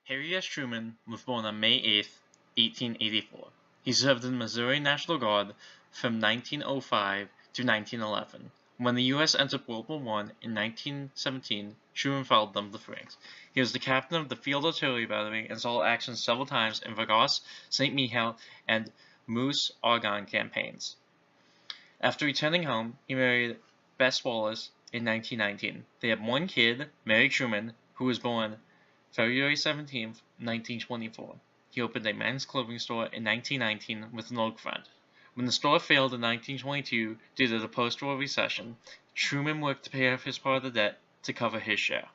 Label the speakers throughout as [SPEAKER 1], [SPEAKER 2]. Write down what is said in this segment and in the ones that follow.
[SPEAKER 1] Harry S. Truman was born on May 8, 1884. He served in the Missouri National Guard from 1905 to 1911. When the U.S. entered World War I in 1917, Truman followed them to France. He was the captain of the Field Artillery Battery and saw action several times in Vargas, St. Mihiel, and Meuse Argonne campaigns. After returning home, he married Bess Wallace in 1919. They had one kid, Mary Truman, who was born February 17, 1924. He opened a men's clothing store in 1919 with an old friend. When the store failed in 1922 due to the post-war recession, Truman worked to pay off his part of the debt to cover his share.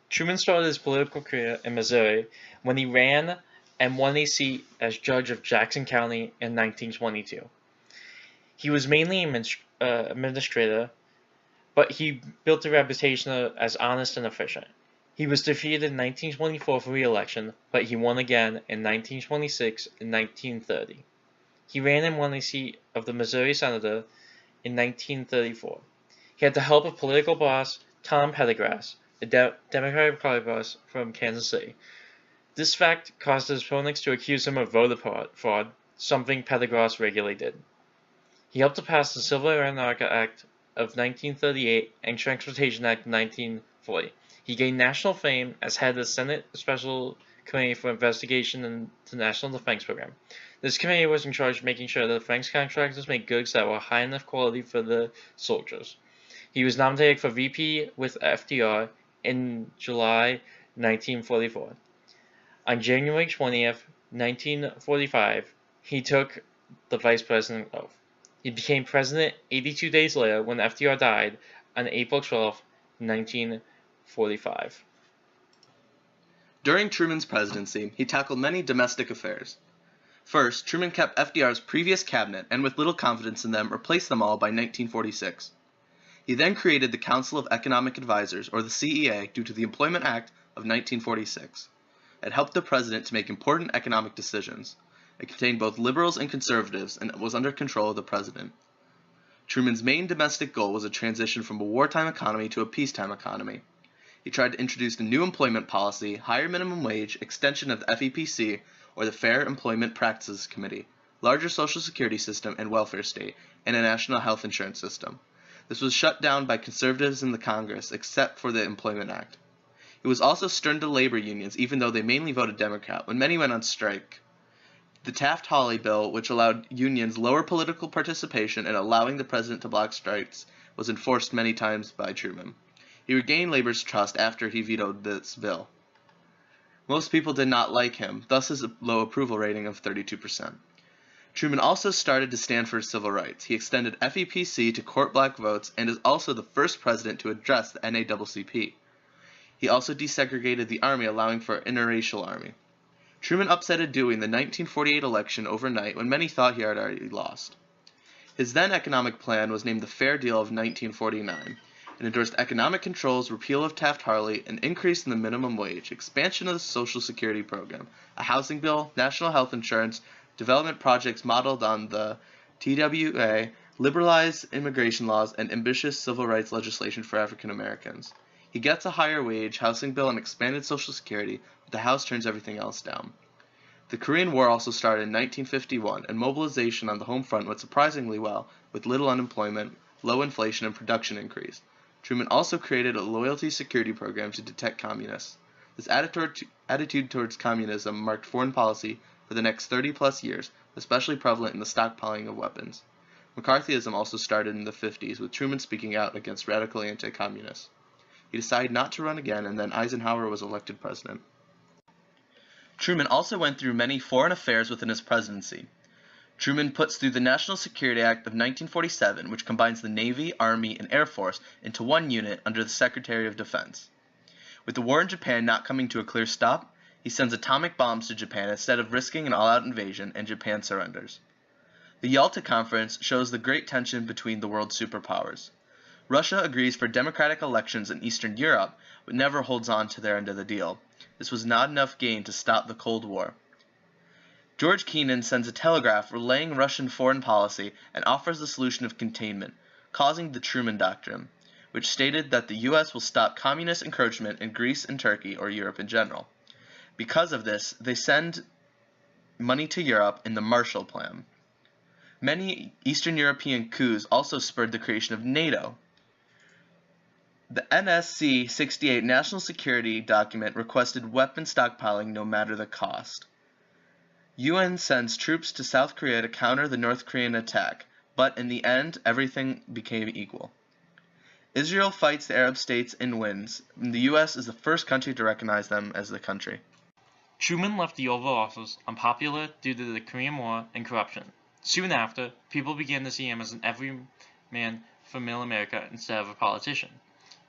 [SPEAKER 1] Truman started his political career in Missouri when he ran and won a seat as judge of Jackson County in 1922. He was mainly an administrator, but he built a reputation as honest and efficient. He was defeated in 1924 for re-election, but he won again in 1926 and 1930. He ran and won a seat of the Missouri Senator in 1934. He had the help of political boss Tom Pendergrass, a Democratic Party boss from Kansas City. This fact caused his opponents to accuse him of voter fraud, something Pendergrass regularly did. He helped to pass the Civil Aeronautic Act of 1938 and Transportation Act of 1940. He gained national fame as head of the Senate Special Committee for Investigation into the National Defense Program. This committee was in charge of making sure that defense contractors made goods that were high enough quality for the soldiers. He was nominated for VP with FDR in July 1944. On January 20th, 1945, he took the vice president oath. He became president 82 days later when FDR died on April 12, 1945.
[SPEAKER 2] During Truman's presidency, he tackled many domestic affairs. First, Truman kept FDR's previous cabinet and with little confidence in them replaced them all by 1946. He then created the Council of Economic Advisers, or the CEA, due to the Employment Act of 1946. It helped the president to make important economic decisions. It contained both liberals and conservatives and was under control of the president. Truman's main domestic goal was a transition from a wartime economy to a peacetime economy. He tried to introduce a new employment policy, higher minimum wage, extension of the FEPC, or the Fair Employment Practices Committee, larger social security system and welfare state, and a national health insurance system. This was shut down by conservatives in the Congress, except for the Employment Act. He was also stern to labor unions, even though they mainly voted Democrat, when many went on strike. The Taft-Hawley bill, which allowed unions lower political participation and allowing the president to block strikes, was enforced many times by Truman. He regained labor's trust after he vetoed this bill. Most people did not like him, thus his low approval rating of 32%. Truman also started to stand for civil rights. He extended FEPC to court black votes and is also the first president to address the NAACP. He also desegregated the Army, allowing for an interracial army. Truman upset Dewey in the 1948 election overnight when many thought he had already lost. His then economic plan was named the Fair Deal of 1949. It endorsed economic controls, repeal of Taft-Hartley, an increase in the minimum wage, expansion of the Social Security program, a housing bill, national health insurance, development projects modeled on the TWA, liberalized immigration laws, and ambitious civil rights legislation for African Americans. He gets a higher wage, housing bill, and expanded Social Security, but the House turns everything else down. The Korean War also started in 1951, and mobilization on the home front went surprisingly well, with little unemployment, low inflation, and production increase. Truman also created a loyalty security program to detect communists. This attitude towards communism marked foreign policy for the next 30-plus years, especially prevalent in the stockpiling of weapons. McCarthyism also started in the 50s, with Truman speaking out against radical anti-communists. He decided not to run again, and then Eisenhower was elected president. Truman also went through many foreign affairs within his presidency. Truman puts through the National Security Act of 1947, which combines the Navy, Army, and Air Force into one unit under the Secretary of Defense. With the war in Japan not coming to a clear stop, he sends atomic bombs to Japan instead of risking an all-out invasion, and Japan surrenders. The Yalta Conference shows the great tension between the world's superpowers. Russia agrees for democratic elections in Eastern Europe, but never holds on to their end of the deal. This was not enough gain to stop the Cold War. George Kennan sends a telegraph relaying Russian foreign policy and offers the solution of containment, causing the Truman Doctrine. which stated that the U.S. will stop communist encroachment in Greece and Turkey, or Europe in general. Because of this, they send money to Europe in the Marshall Plan. Many Eastern European coups also spurred the creation of NATO. The NSC 68 National Security document requested weapon stockpiling no matter the cost. UN sends troops to South Korea to counter the North Korean attack, but in the end, everything became equal. Israel fights the Arab states and wins, and the US is the first country to recognize them as the country.
[SPEAKER 1] Truman left the Oval Office unpopular due to the Korean War and corruption. Soon after, people began to see him as an everyman from middle America instead of a politician.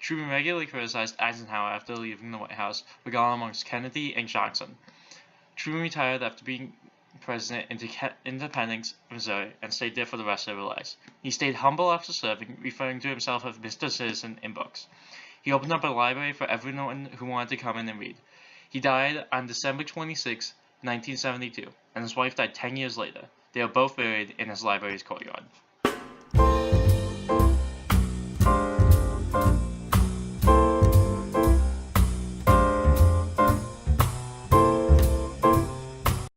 [SPEAKER 1] Truman regularly criticized Eisenhower after leaving the White House, but got amongst Kennedy and Johnson. Truman retired after being president in Independence, Missouri, and stayed there for the rest of his life. He stayed humble after serving, referring to himself as Mr. Citizen in books. He opened up a library for everyone who wanted to come in and read. He died on December 26, 1972, and his wife died 10 years later. They are both buried in his library's courtyard.